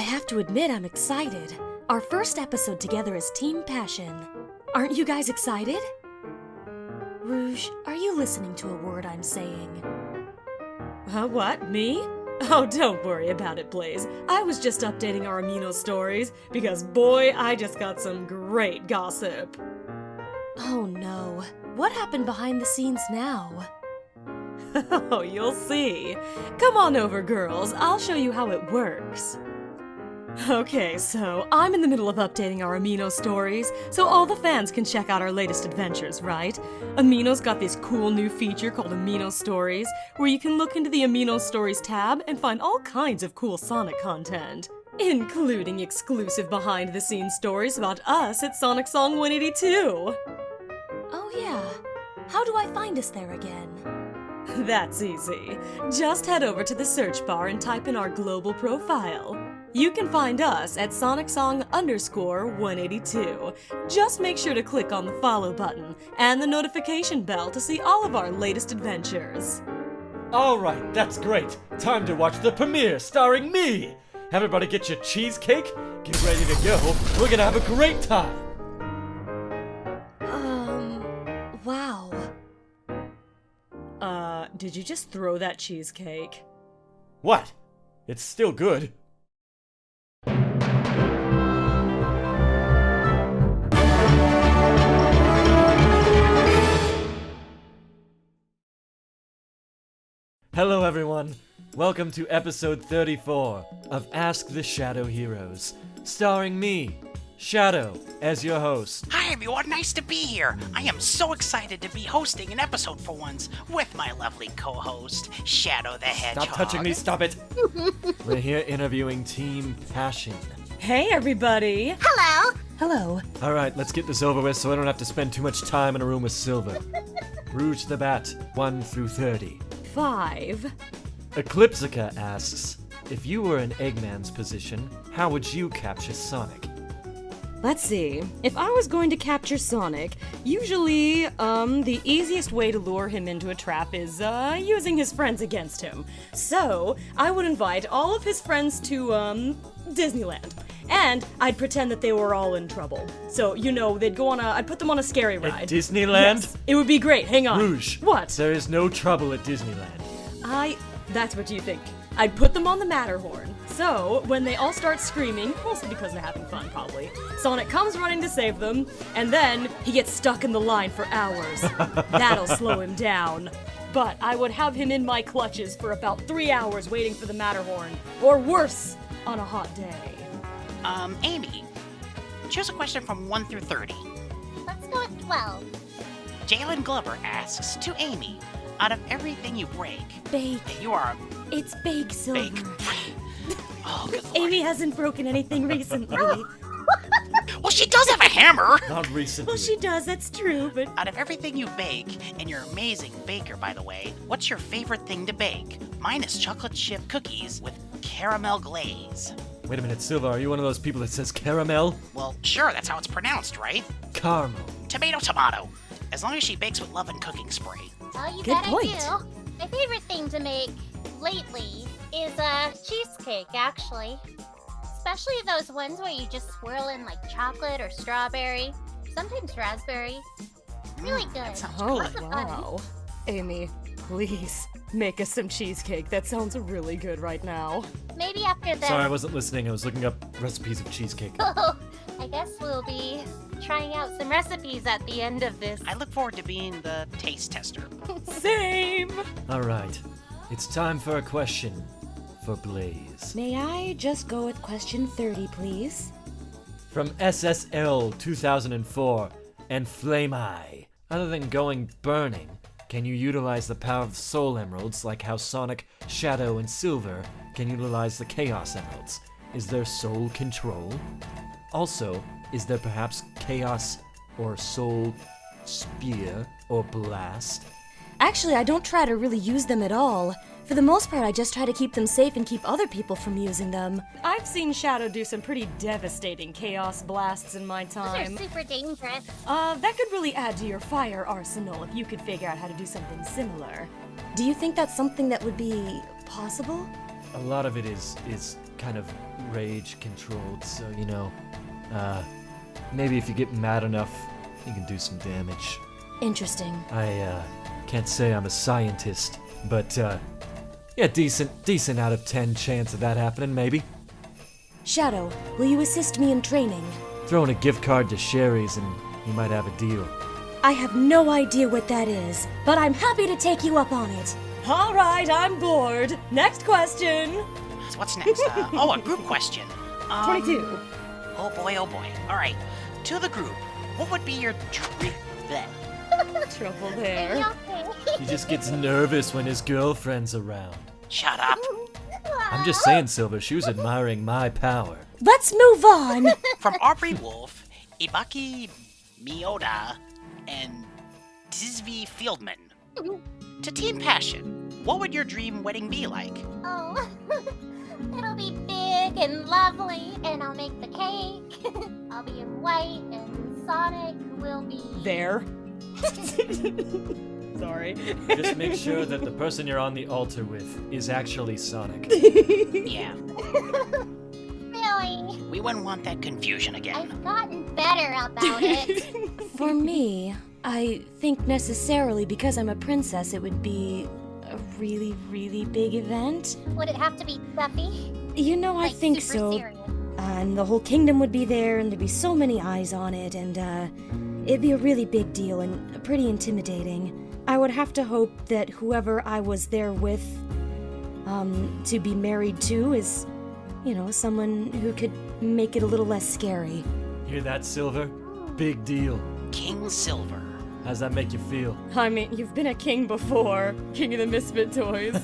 have to admit I'm excited. Our first episode together is Team Passion. Aren't you guys excited? Rouge, are you listening to a word I'm saying? What, me? Oh, don't worry about it, Blaze. I was just updating our Amino stories, because boy, I just got some great gossip. Oh no. What happened behind the scenes now? Oh, you'll see. Come on over, girls. I'll show you how it works. Okay, so I'm in the middle of updating our Amino stories, so all the fans can check out our latest adventures, right? Amino's got this cool new feature called Amino Stories, where you can look into the Amino Stories tab and find all kinds of cool Sonic content, including exclusive behind-the-scenes stories about us at SonicSong182. Oh yeah. How do I find us there again? That's easy. Just head over to the search bar and type in our global profile. You can find us at SonicSong182. Just make sure to click on the follow button and the notification bell to see all of our latest adventures. Alright, that's great. Time to watch the premiere starring me. Everybody get your cheesecake, get ready to go. We're gonna have a great time. Wow. Did you just throw that cheesecake? What? It's still good. Hello everyone, welcome to episode 34 of Ask the Shadow Heroes, starring me, Shadow, as your host. Hi everyone, nice to be here. I am so excited to be hosting an episode for once with my lovely co-host, Shadow the Hedgehog. Stop touching me, stop it! We're here interviewing Team Passion. Hey everybody! Hello! Hello. Alright, let's get this over with so I don't have to spend too much time in a room with Silver. Rouge the Bat, 1 through 30. 5. Eclipsica asks, if you were in Eggman's position, how would you capture Sonic? Let's see. If I was going to capture Sonic, usually, the easiest way to lure him into a trap is, using his friends against him. So, I would invite all of his friends to, Disneyland. And I'd pretend that they were all in trouble. So, you know, they'd go on I'd put them on a scary ride. At Disneyland? Yes, it would be great. Hang on. Rouge. What? There is no trouble at Disneyland. That's what you think. I'd put them on the Matterhorn. So, when they all start screaming, mostly because they're having fun probably, Sonic comes running to save them, and then he gets stuck in the line for hours. That'll slow him down. But I would have him in my clutches for about 3 hours waiting for the Matterhorn, or worse, on a hot day. Amy, choose a question from 1 through 30. Let's go with 12. Jalen Glover asks, to Amy, out of everything you break, Bake. you are It's Bake Silver. bake. Oh, good lord. Amy hasn't broken anything recently. Well, she does have a hammer! Not recently. Well, she does, that's true, but... Out of everything you bake, and you're an amazing baker, by the way, what's your favorite thing to bake? Mine is chocolate chip cookies with caramel glaze. Wait a minute, Silva, are you one of those people that says caramel? Well, sure, that's how it's pronounced, right? Caramel. Tomato, tomato. As long as she bakes with love and cooking spray. Oh, you Good bet point. I do. My favorite thing to make lately is cheesecake, actually. Especially those ones where you just swirl in like chocolate or strawberry, sometimes raspberry. Really good. That sounds Oh, Lots of fun. wow. Amy, please, make us some cheesecake. That sounds really good right now. Maybe after the... Sorry, I wasn't listening. I was looking up recipes of cheesecake. I guess we'll be trying out some recipes at the end of this. I look forward to being the taste tester. Same! Alright, it's time for a question for Blaze. May I just go with question 30, please? From SSL 2004 and Flame Eye. Other than going burning, can you utilize the power of Soul Emeralds like how Sonic, Shadow, and Silver can utilize the Chaos Emeralds? Is there soul control? Also, is there perhaps Chaos or Soul Spear or Blast? Actually, I don't try to really use them at all. For the most part, I just try to keep them safe and keep other people from using them. I've seen Shadow do some pretty devastating chaos blasts in my Those time. are super dangerous. That could really add to your fire arsenal if you could figure out how to do something similar. Do you think that's something that would be possible? A lot of it is kind of rage controlled, so, maybe if you get mad enough, you can do some damage. Interesting. I can't say I'm a scientist, but yeah, decent out of 10 chance of that happening, maybe. Shadow, will you assist me in training? Throw in a gift card to Sherry's and you might have a deal. I have no idea what that is, but I'm happy to take you up on it. All right, I'm bored. Next question. So what's next? A group question. 22. Oh boy. All right. To the group, what would be your dream? Trouble Are there. you okay? He just gets nervous when his girlfriend's around. Shut up. I'm just saying, Silver, she was admiring my power. Let's move on. From Aubrey Wolf, Ibaki Miyoda, and Tizvi Fieldman. To Team Passion, what would your dream wedding be like? Oh, it'll be big and lovely, and I'll make the cake. I'll be in white, and Sonic will be There. Sorry. Just make sure that the person you're on the altar with is actually Sonic. Yeah, Really? we wouldn't want that confusion again. I've gotten better about it. For me, I think necessarily because I'm a princess, it would be a really, really big event. Would it have to be stuffy? I Like think super so. serious? And the whole kingdom would be there, and there'd be so many eyes on it, and it'd be a really big deal and pretty intimidating. I would have to hope that whoever I was there with, to be married to is, someone who could make it a little less scary. Hear that, Silver? Big deal. King Silver. How's that make you feel? I mean, you've been a king before, king of the Misfit Toys.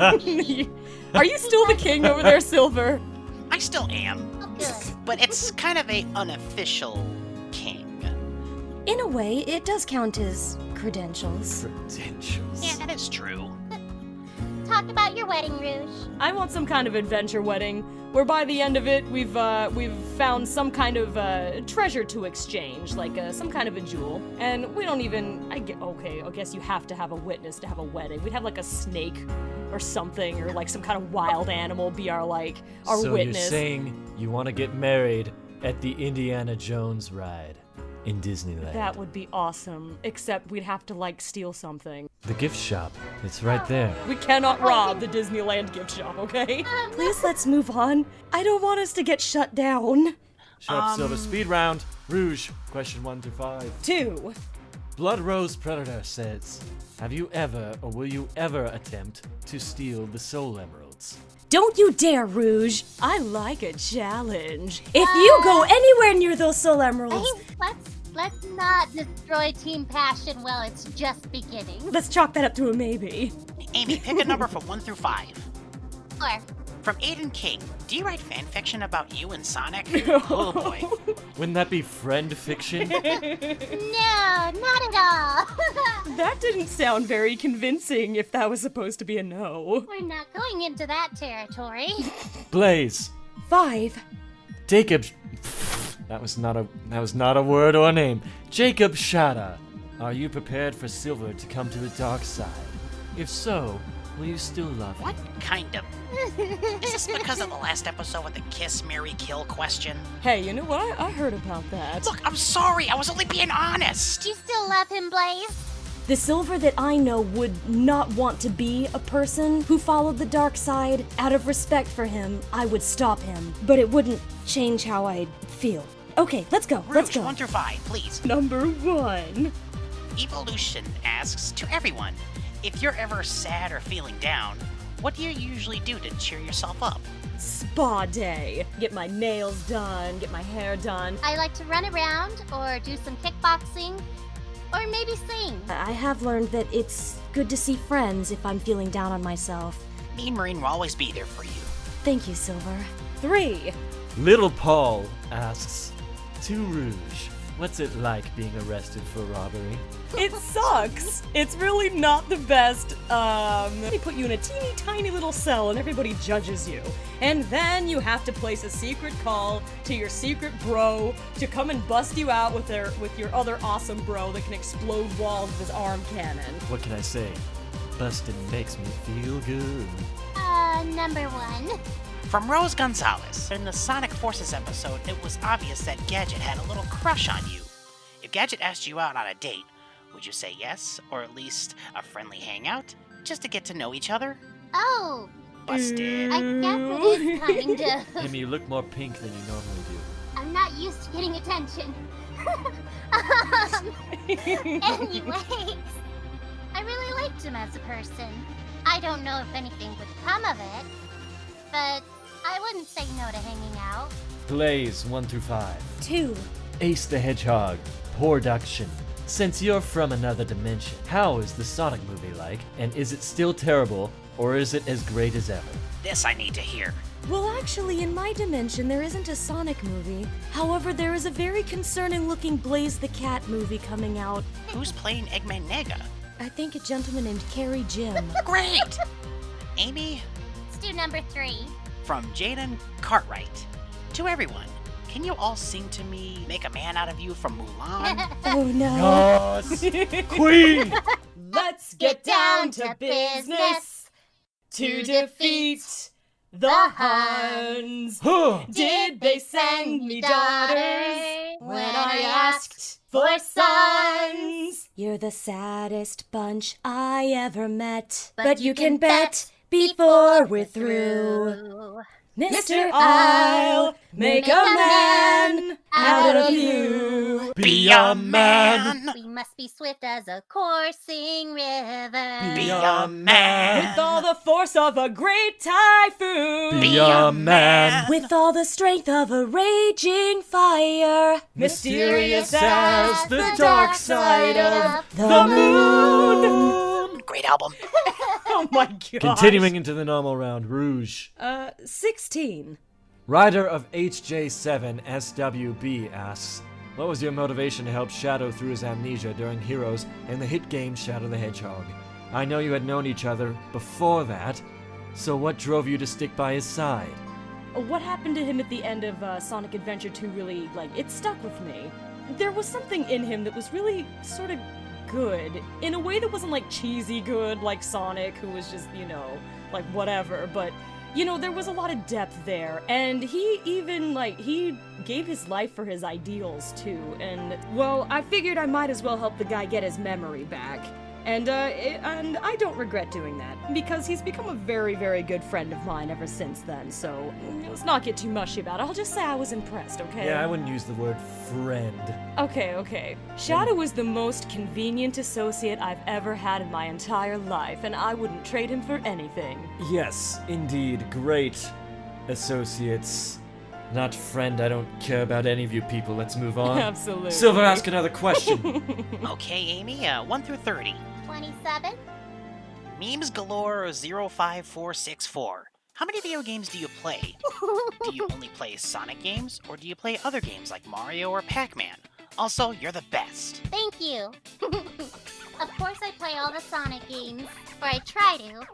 Are you still the king over there, Silver? I still am, Oh, good. but it's kind of a unofficial king. In a way, it does count as credentials. Credentials. Yeah, that is true. Talk about your wedding, Rouge. I want some kind of adventure wedding, where by the end of it, we've found some kind of treasure to exchange, like some kind of a jewel. And we don't even, I guess you have to have a witness to have a wedding. We'd have like a snake or something, or like some kind of wild animal be our So witness. you're saying you want to get married at the Indiana Jones ride in Disneyland. That would be awesome, except we'd have to steal something. The gift shop. It's right there. We cannot rob the Disneyland gift shop, okay? Please, let's move on. I don't want us to get shut down. Shut up, Silver. Speed round. Rouge. Question 1 through 5. 2. Blood Rose Predator says, have you ever or will you ever attempt to steal the soul emeralds? Don't you dare, Rouge. I like a challenge. If you go anywhere near those soul emeralds, Let's not destroy Team Passion while it's just beginning. let's chalk that up to a maybe. Amy, pick a number from 1 through 5. Or From Aiden King, do you write fan fiction about you and Sonic? Oh boy. Wouldn't that be friend fiction? no, not at all. That didn't sound very convincing if that was supposed to be a no. We're not going into that territory. Blaze. 5. Jacob. That was not a word or a name. Jacob Shada. Are you prepared for Silver to come to the dark side? If so, will you still love him? What kind of... Is this because of the last episode with the kiss, marry, kill question? Hey, you know what? I heard about that. Look, I'm sorry, I was only being honest. Do you still love him, Blaze? The Silver that I know would not want to be a person who followed the dark side. Out of respect for him, I would stop him, but it wouldn't change how I feel. Okay, let's go. Let's Rouge, go. 1 through 5, please. Number 1. Evolution asks, to everyone, if you're ever sad or feeling down, what do you usually do to cheer yourself up? Spa day. Get my nails done, get my hair done. I like to run around or do some kickboxing or maybe sing. I have learned that it's good to see friends if I'm feeling down on myself. Mean Marine will always be there for you. Thank you, Silver. 3. Little Paul asks, to Rouge, what's it like being arrested for robbery? It sucks. It's really not the best. They put you in a teeny tiny little cell and everybody judges you. And then you have to place a secret call to your secret bro to come and bust you out with your other awesome bro that can explode walls with his arm cannon. What can I say? Bustin' makes me feel good. Number 1. From Rose Gonzalez. In the Sonic Forces episode, it was obvious that Gadget had a little crush on you. If Gadget asked you out on a date, would you say yes, or at least a friendly hangout, just to get to know each other? Oh, Busted. I guess it is kind of. Amy, you look more pink than you normally do. I'm not used to getting attention. Anyways, I really liked him as a person. I don't know if anything would come of it, but I wouldn't say no to hanging out. Blaze 1 through 5. 2. Ace the Hedgehog. Production. Since you're from another dimension, how is the Sonic movie like? And is it still terrible, or is it as great as ever? This I need to hear. Well, actually, in my dimension, there isn't a Sonic movie. However, there is a very concerning-looking Blaze the Cat movie coming out. Who's playing Eggman Nega? I think a gentleman named Carrie Jim. Great! Amy, Let's do number 3. from Jaden Cartwright. To everyone, can you all sing to me Make a Man Out of You from Mulan? Oh no. Yes! Queen! Let's get down to business to defeat the Huns. Huh! Did they send me daughters when I asked for sons? You're the saddest bunch I ever met. But you can bet before we're through. Mr. I'll make a man out of you. Be a man! We must be swift as a coursing river. Be a man! With all the force of a great typhoon. Be a man! With all the strength of a raging fire. Mysterious as the dark side of the moon. Great album. Oh my god. Continuing into the normal round, Rouge. 16. Rider of HJ7 SWB asks, what was your motivation to help Shadow through his amnesia during Heroes and the hit game Shadow the Hedgehog? I know you had known each other before that, so what drove you to stick by his side? What happened to him at the end of Sonic Adventure 2 really, it stuck with me. There was something in him that was really sort of good, in a way that wasn't cheesy good like Sonic, who was just, whatever, but, there was a lot of depth there, and he even, he gave his life for his ideals, too, and, well, I figured I might as well help the guy get his memory back. And I don't regret doing that, because he's become a very, very good friend of mine ever since then, so let's not get too mushy about it. I'll just say I was impressed, okay? Yeah, I wouldn't use the word friend. Okay. Shadow is the most convenient associate I've ever had in my entire life, and I wouldn't trade him for anything. Yes, indeed, great associates. Not friend, I don't care about any of you people. Let's move on. Absolutely. Silver, ask another question. Okay, Amy, 1 through 30. 27. Memes Galore 05464. How many video games do you play? Do you only play Sonic games, or do you play other games like Mario or Pac-Man? Also, you're the best. Thank you. Of course I play all the Sonic games, or I try to.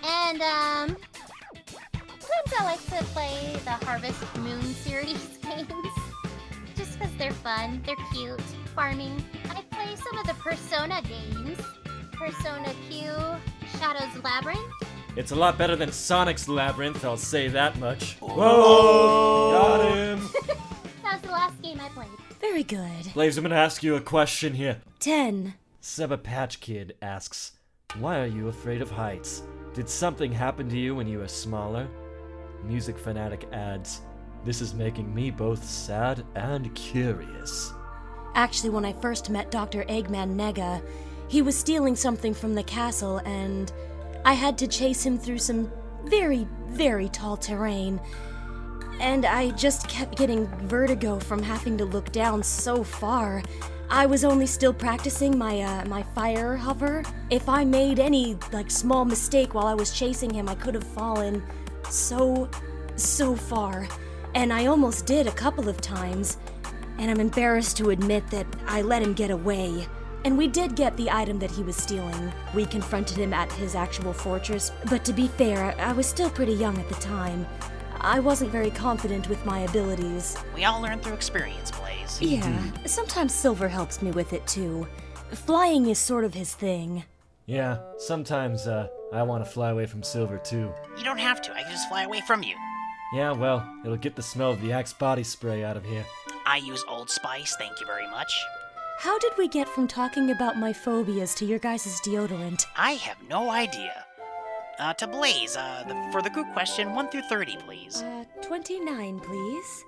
And, sometimes I like to play the Harvest Moon series games. Just because they're fun, they're cute, farming. I play some of the Persona games. Persona Q, Shadow's Labyrinth. It's a lot better than Sonic's Labyrinth, I'll say that much. Whoa! Got him! That was the last game I played. Very good. Blaze, I'm gonna ask you a question here. 10. Seba Patch Kid asks, why are you afraid of heights? Did something happen to you when you were smaller? Music Fanatic adds, this is making me both sad and curious. Actually, when I first met Dr. Eggman Nega, he was stealing something from the castle, and I had to chase him through some very, very tall terrain. And I just kept getting vertigo from having to look down so far. I was only still practicing my fire hover. If I made any, small mistake while I was chasing him, I could have fallen so far. And I almost did a couple of times. And I'm embarrassed to admit that I let him get away. And we did get the item that he was stealing. We confronted him at his actual fortress, but to be fair, I was still pretty young at the time. I wasn't very confident with my abilities. We all learn through experience, Blaze. Yeah, sometimes Silver helps me with it too. Flying is sort of his thing. Yeah, sometimes, I want to fly away from Silver too. You don't have to, I can just fly away from you. Yeah, well, it'll get the smell of the Axe body spray out of here. I use Old Spice, thank you very much. How did we get from talking about my phobias to your guys' deodorant? I have no idea. To Blaze, for the group question, 1 through 30, please. 29, please.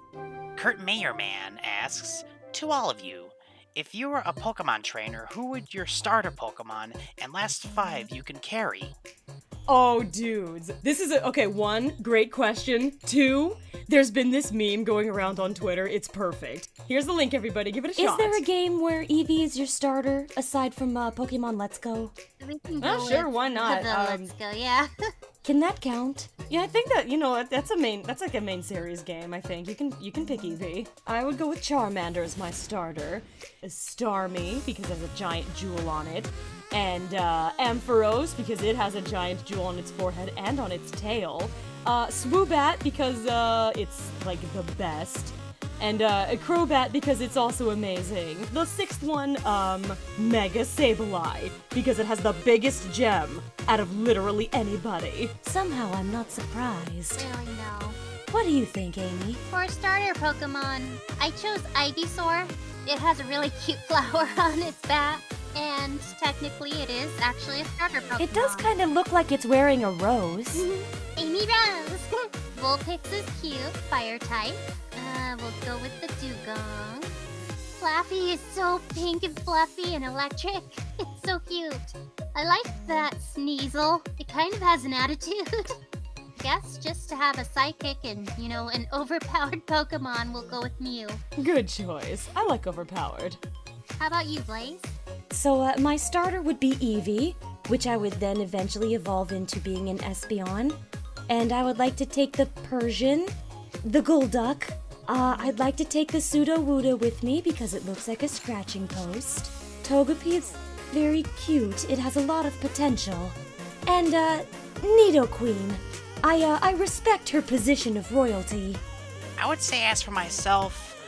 Kurt Mayerman asks, to all of you, if you were a Pokemon trainer, who would your starter Pokemon and last 5 you can carry? Oh, dudes. This is okay, 1, great question. 2, there's been this meme going around on Twitter. It's perfect. Here's the link, everybody. Give it a shot. Is there a game where Eevee is your starter, aside from Pokemon Let's Go? We can Oh, go sure, with why not? the Let's Go, yeah. Can that count? Yeah, I think that, that's like a main series game, I think. You can pick Eevee. I would go with Charmander as my starter. Starmie, because it has a giant jewel on it. And Ampharos, because it has a giant jewel on its forehead and on its tail. Swoobat, because it's like the best. And Crobat, because it's also amazing. The 6th one, Mega Sableye, because it has the biggest gem out of literally anybody. Somehow I'm not surprised. Really, no. What do you think, Amy? For a starter Pokemon, I chose Ivysaur. It has a really cute flower on its back, and technically it is actually a starter Pokemon. It does kind of look like it's wearing a rose. Amy Rose! Vulpix is cute, fire type. We'll go with the Dugong. Flaffy is so pink and fluffy and electric. It's so cute. I like that Sneasel. It kind of has an attitude. Guess just to have a psychic and, an overpowered Pokemon, we'll go with Mew. Good choice. I like overpowered. How about you, Blaze? So, my starter would be Eevee, which I would then eventually evolve into being an Espeon. And I would like to take the Persian, the Golduck. I'd like to take the Sudowoodo with me because it looks like a scratching post. Togepi is very cute. It has a lot of potential. And, Nidoqueen. I respect her position of royalty. I would say, as for myself,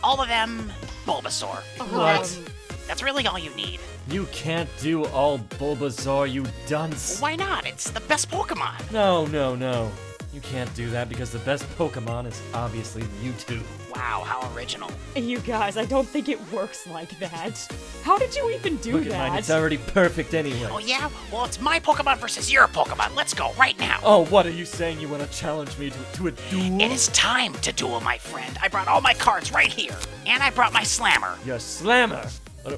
all of them, Bulbasaur. What? That's really all you need. You can't do all Bulbasaur, you dunce. Why not? It's the best Pokemon. No. You can't do that because the best Pokemon is obviously Mewtwo. Wow, how original. You guys, I don't think it works like that. How did you even do Look that? at mine, it's already perfect anyway. Oh yeah? Well, it's my Pokemon versus your Pokemon. Let's go right now. Oh, what are you saying? You want to challenge me to a duel? It is time to duel, my friend. I brought all my cards right here. And I brought my Slammer. Your Slammer.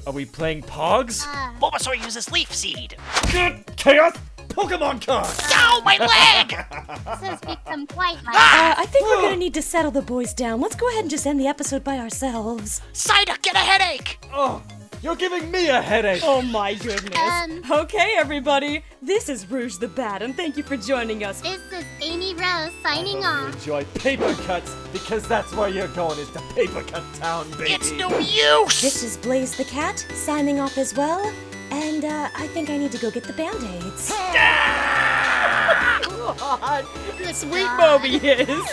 Are we playing Pogs? Bulbasaur uses Leaf Seed. Chaos Pokemon card! Ow, my leg! This has become quite my... I think we're gonna need to settle the boys down. Let's go ahead and just end the episode by ourselves. Psyduck, get a headache! Oh, you're giving me a headache! Oh my goodness. Okay, everybody. This is Rouge the Bat, and thank you for joining us. This is Amy Rose signing I off. hope you enjoy paper cuts, because that's where you're going, is to Paper Cut Town, baby! It's no use! This is Blaze the Cat, signing off as well. And, I think I need to go get the Band-Aids. Sweet Moby is.